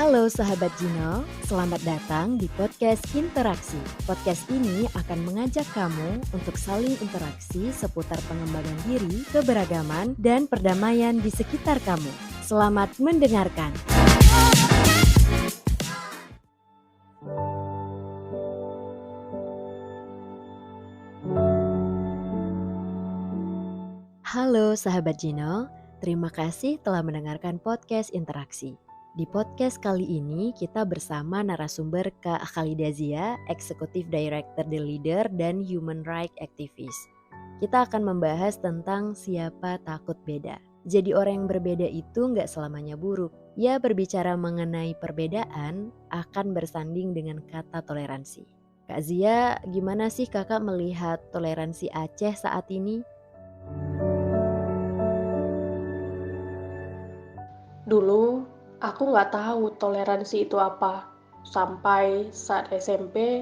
Halo sahabat Gino, selamat datang di podcast Interaksi. Podcast ini akan mengajak kamu untuk saling interaksi seputar pengembangan diri, keberagaman, dan perdamaian di sekitar kamu. Selamat mendengarkan. Halo sahabat Gino, terima kasih telah mendengarkan podcast Interaksi. Di podcast kali ini kita bersama narasumber Kak Khalida Zia, Executive Director The Leader dan Human Rights Activist. Kita akan membahas tentang siapa takut beda. Jadi orang yang berbeda itu nggak selamanya buruk. Ya, berbicara mengenai perbedaan akan bersanding dengan kata toleransi. Kak Zia, gimana sih kakak melihat toleransi Aceh saat ini? Dulu, aku nggak tahu toleransi itu apa. Sampai saat SMP,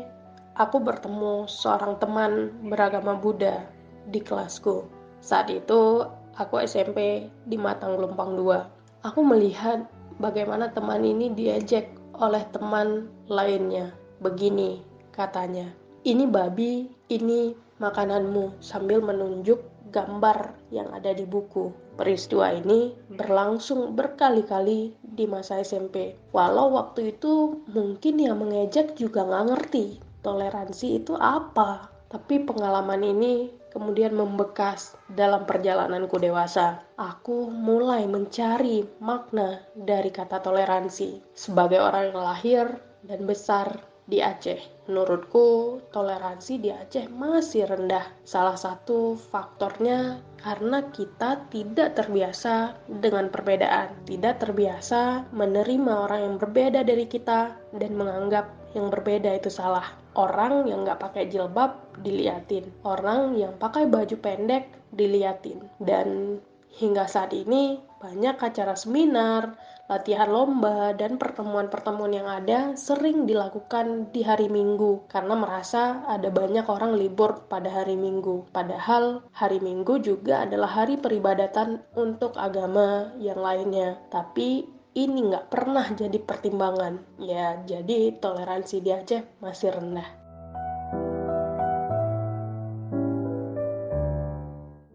aku bertemu seorang teman beragama Buddha di kelasku. Saat itu, aku SMP di Matang Gelompang 2. Aku melihat bagaimana teman ini diejek oleh teman lainnya. Begini katanya, "Ini babi, ini makananmu," sambil menunjuk gambar yang ada di buku. Peristiwa ini berlangsung berkali-kali di masa SMP. Walau waktu itu mungkin yang mengejek juga nggak ngerti toleransi itu apa. Tapi pengalaman ini kemudian membekas dalam perjalananku dewasa. Aku mulai mencari makna dari kata toleransi. Sebagai orang yang lahir dan besar di Aceh, menurutku toleransi di Aceh masih rendah. Salah satu faktornya karena kita tidak terbiasa dengan perbedaan, tidak terbiasa menerima orang yang berbeda dari kita dan menganggap yang berbeda itu salah. Orang yang nggak pakai jilbab diliatin, orang yang pakai baju pendek diliatin. Dan hingga saat ini banyak acara seminar, latihan lomba, dan pertemuan-pertemuan yang ada sering dilakukan di hari Minggu karena merasa ada banyak orang libur pada hari Minggu. Padahal hari Minggu juga adalah hari peribadatan untuk agama yang lainnya. Tapi ini nggak pernah jadi pertimbangan. Ya, jadi toleransi di Aceh masih rendah.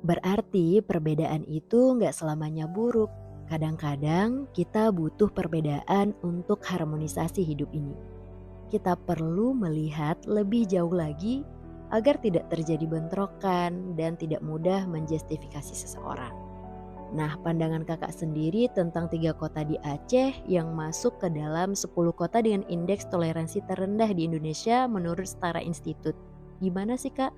Berarti perbedaan itu nggak selamanya buruk. Kadang-kadang kita butuh perbedaan untuk harmonisasi hidup ini. Kita perlu melihat lebih jauh lagi agar tidak terjadi bentrokan dan tidak mudah menjustifikasi seseorang. Nah, pandangan kakak sendiri tentang 3 kota di Aceh yang masuk ke dalam 10 kota dengan indeks toleransi terendah di Indonesia menurut Setara Institute. Gimana sih kak?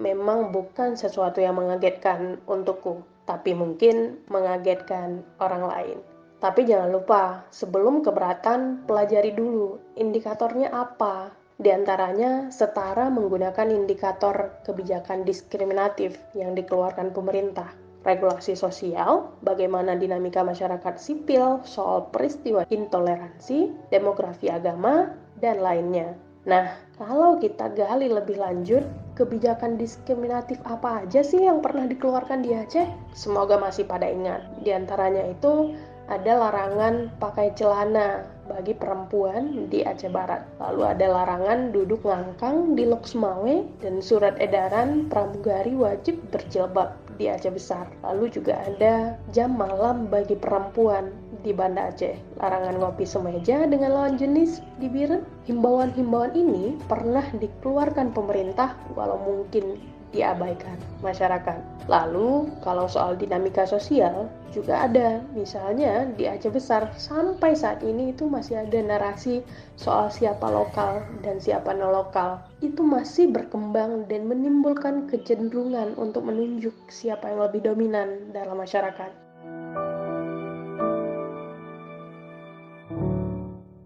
Memang bukan sesuatu yang mengagetkan untukku, tapi mungkin mengagetkan orang lain. Tapi jangan lupa, sebelum keberatan, pelajari dulu indikatornya apa. Di antaranya, Setara menggunakan indikator kebijakan diskriminatif yang dikeluarkan pemerintah, regulasi sosial, bagaimana dinamika masyarakat sipil soal peristiwa intoleransi, demografi agama, dan lainnya. Nah, kalau kita gali lebih lanjut, kebijakan diskriminatif apa aja sih yang pernah dikeluarkan di Aceh? Semoga masih pada ingat. Di antaranya itu ada larangan pakai celana bagi perempuan di Aceh Barat. Lalu ada larangan duduk ngangkang di Lok Sumawe dan surat edaran pramugari wajib berjilbab di Aceh Besar. Lalu juga ada jam malam bagi perempuan di Banda Aceh. Larangan ngopi semeja dengan lawan jenis di Biren. Himbauan-himbauan ini pernah dikeluarkan pemerintah walau mungkin diabaikan masyarakat. Lalu kalau soal dinamika sosial juga ada, misalnya di Aceh Besar sampai saat ini itu masih ada narasi soal siapa lokal dan siapa non lokal. Itu masih berkembang dan menimbulkan kecenderungan untuk menunjuk siapa yang lebih dominan dalam masyarakat.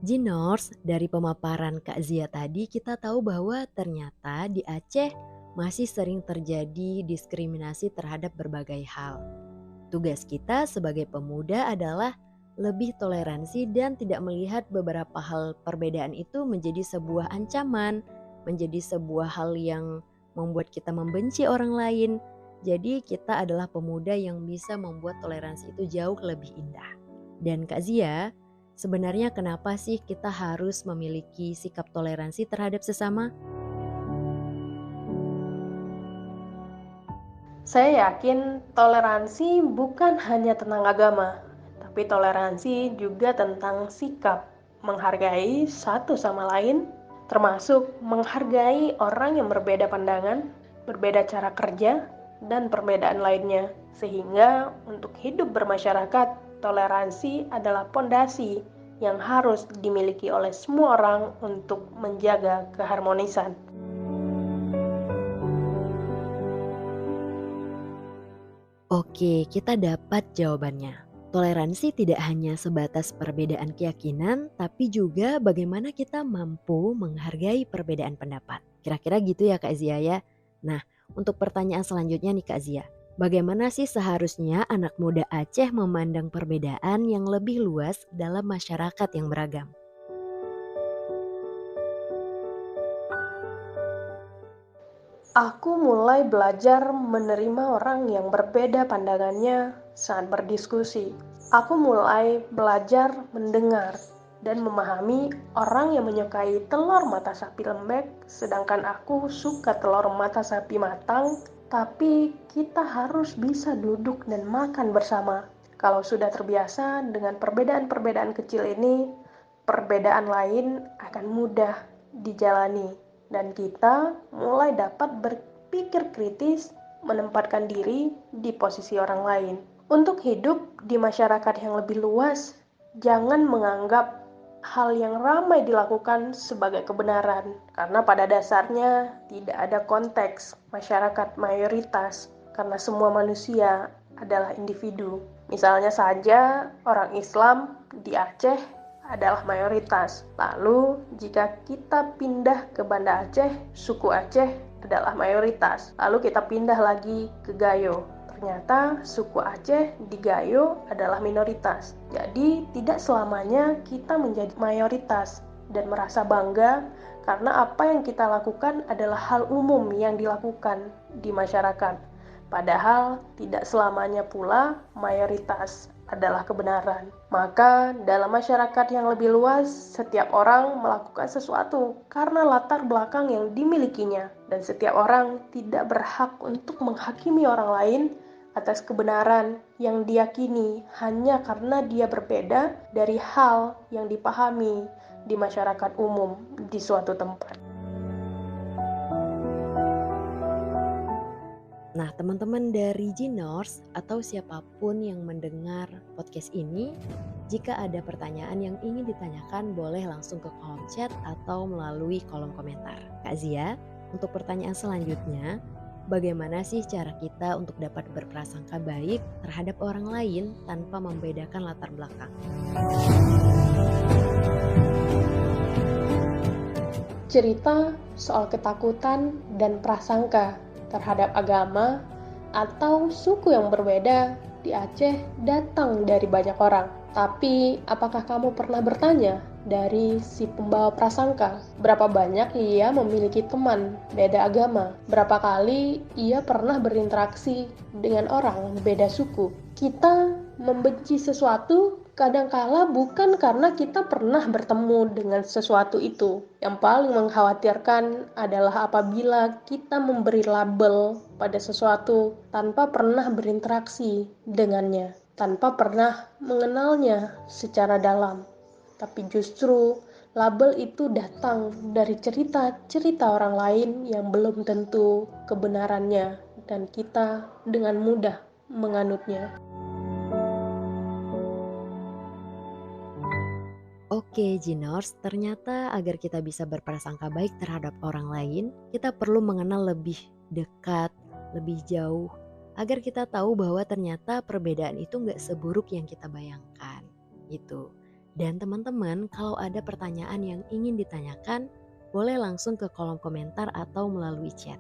Ginors, dari pemaparan Kak Zia tadi kita tahu bahwa ternyata di Aceh masih sering terjadi diskriminasi terhadap berbagai hal. Tugas kita sebagai pemuda adalah lebih toleransi dan tidak melihat beberapa hal perbedaan itu menjadi sebuah ancaman, menjadi sebuah hal yang membuat kita membenci orang lain. Jadi kita adalah pemuda yang bisa membuat toleransi itu jauh lebih indah. Dan Kak Zia, sebenarnya kenapa sih kita harus memiliki sikap toleransi terhadap sesama? Saya yakin toleransi bukan hanya tentang agama, tapi toleransi juga tentang sikap, menghargai satu sama lain, termasuk menghargai orang yang berbeda pandangan, berbeda cara kerja, dan perbedaan lainnya. Sehingga untuk hidup bermasyarakat, toleransi adalah pondasi yang harus dimiliki oleh semua orang untuk menjaga keharmonisan. Oke, kita dapat jawabannya. Toleransi tidak hanya sebatas perbedaan keyakinan, tapi juga bagaimana kita mampu menghargai perbedaan pendapat. Kira-kira gitu ya Kak Zia ya. Nah, untuk pertanyaan selanjutnya nih Kak Zia. Bagaimana sih seharusnya anak muda Aceh memandang perbedaan yang lebih luas dalam masyarakat yang beragam? Aku mulai belajar menerima orang yang berbeda pandangannya saat berdiskusi. Aku mulai belajar mendengar dan memahami orang yang menyukai telur mata sapi lembek, sedangkan aku suka telur mata sapi matang. Tapi kita harus bisa duduk dan makan bersama. Kalau sudah terbiasa dengan perbedaan-perbedaan kecil ini, perbedaan lain akan mudah dijalani dan kita mulai dapat berpikir kritis, menempatkan diri di posisi orang lain. Untuk hidup di masyarakat yang lebih luas, jangan menganggap hal yang ramai dilakukan sebagai kebenaran, karena pada dasarnya tidak ada konteks masyarakat mayoritas, karena semua manusia adalah individu. Misalnya saja orang Islam di Aceh adalah mayoritas. Lalu jika kita pindah ke Banda Aceh, suku Aceh adalah mayoritas. Lalu kita pindah lagi ke Gayo. Ternyata suku Aceh di Gayo adalah minoritas. Jadi tidak selamanya kita menjadi mayoritas dan merasa bangga karena apa yang kita lakukan adalah hal umum yang dilakukan di masyarakat. Padahal tidak selamanya pula mayoritas adalah kebenaran. Maka dalam masyarakat yang lebih luas, setiap orang melakukan sesuatu karena latar belakang yang dimilikinya. Dan setiap orang tidak berhak untuk menghakimi orang lain atas kebenaran yang diyakini hanya karena dia berbeda dari hal yang dipahami di masyarakat umum di suatu tempat. Nah, teman-teman dari Ginors atau siapapun yang mendengar podcast ini, jika ada pertanyaan yang ingin ditanyakan boleh langsung ke kolom chat atau melalui kolom komentar. Kak Zia, untuk pertanyaan selanjutnya, bagaimana sih cara kita untuk dapat berprasangka baik terhadap orang lain tanpa membedakan latar belakang? Cerita soal ketakutan dan prasangka terhadap agama atau suku yang berbeda di Aceh datang dari banyak orang. Tapi apakah kamu pernah bertanya dari si pembawa prasangka, berapa banyak ia memiliki teman beda agama? Berapa kali ia pernah berinteraksi dengan orang beda suku? Kita membenci sesuatu kadangkala bukan karena kita pernah bertemu dengan sesuatu itu. Yang paling mengkhawatirkan adalah apabila kita memberi label pada sesuatu tanpa pernah berinteraksi dengannya, tanpa pernah mengenalnya secara dalam. Tapi justru label itu datang dari cerita-cerita orang lain yang belum tentu kebenarannya dan kita dengan mudah menganutnya. Oke, Ginors, ternyata agar kita bisa berprasangka baik terhadap orang lain, kita perlu mengenal lebih dekat, lebih jauh, agar kita tahu bahwa ternyata perbedaan itu nggak seburuk yang kita bayangkan, gitu. Dan teman-teman, kalau ada pertanyaan yang ingin ditanyakan, boleh langsung ke kolom komentar atau melalui chat.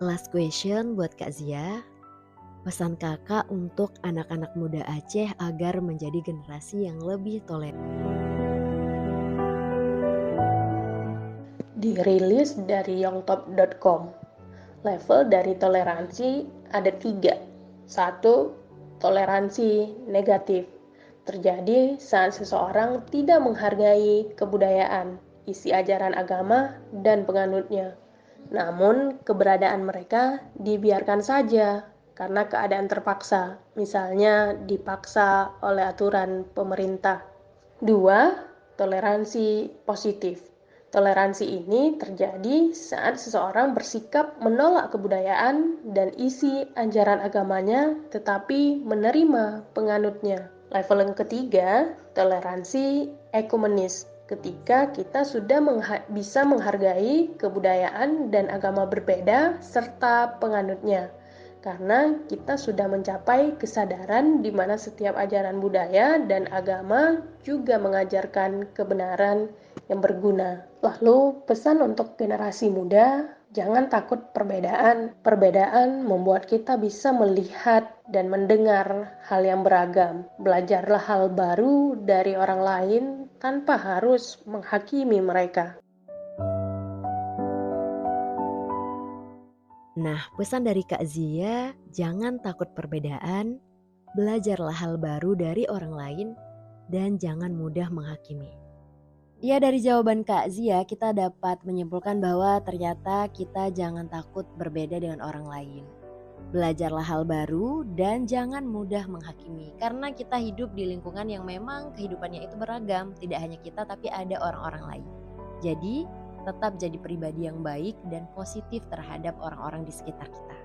Last question buat Kak Zia. Pesan kakak untuk anak-anak muda Aceh agar menjadi generasi yang lebih toleran. Dirilis dari yongtop.com. Level dari toleransi ada 3. 1. Toleransi negatif. Terjadi saat seseorang tidak menghargai kebudayaan, isi ajaran agama, dan penganutnya. Namun, keberadaan mereka dibiarkan saja karena keadaan terpaksa, misalnya dipaksa oleh aturan pemerintah. 2. Toleransi positif. Toleransi ini terjadi saat seseorang bersikap menolak kebudayaan dan isi ajaran agamanya tetapi menerima penganutnya. Level yang ketiga, toleransi ekumenis. Ketika kita sudah bisa menghargai kebudayaan dan agama berbeda serta penganutnya. Karena kita sudah mencapai kesadaran di mana setiap ajaran budaya dan agama juga mengajarkan kebenaran yang berguna. Lalu pesan untuk generasi muda, jangan takut perbedaan. Perbedaan membuat kita bisa melihat dan mendengar hal yang beragam. Belajarlah hal baru dari orang lain tanpa harus menghakimi mereka. Nah, pesan dari Kak Zia, jangan takut perbedaan, belajarlah hal baru dari orang lain, dan jangan mudah menghakimi. Ya, dari jawaban Kak Zia kita dapat menyimpulkan bahwa ternyata kita jangan takut berbeda dengan orang lain. Belajarlah hal baru dan jangan mudah menghakimi, karena kita hidup di lingkungan yang memang kehidupannya itu beragam, tidak hanya kita tapi ada orang-orang lain. Jadi, tetap jadi pribadi yang baik dan positif terhadap orang-orang di sekitar kita.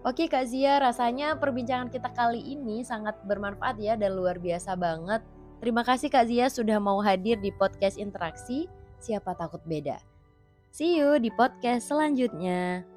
Oke Kak Zia, rasanya perbincangan kita kali ini sangat bermanfaat ya dan luar biasa banget. Terima kasih Kak Zia sudah mau hadir di podcast Interaksi Siapa Takut Beda. See you di podcast selanjutnya.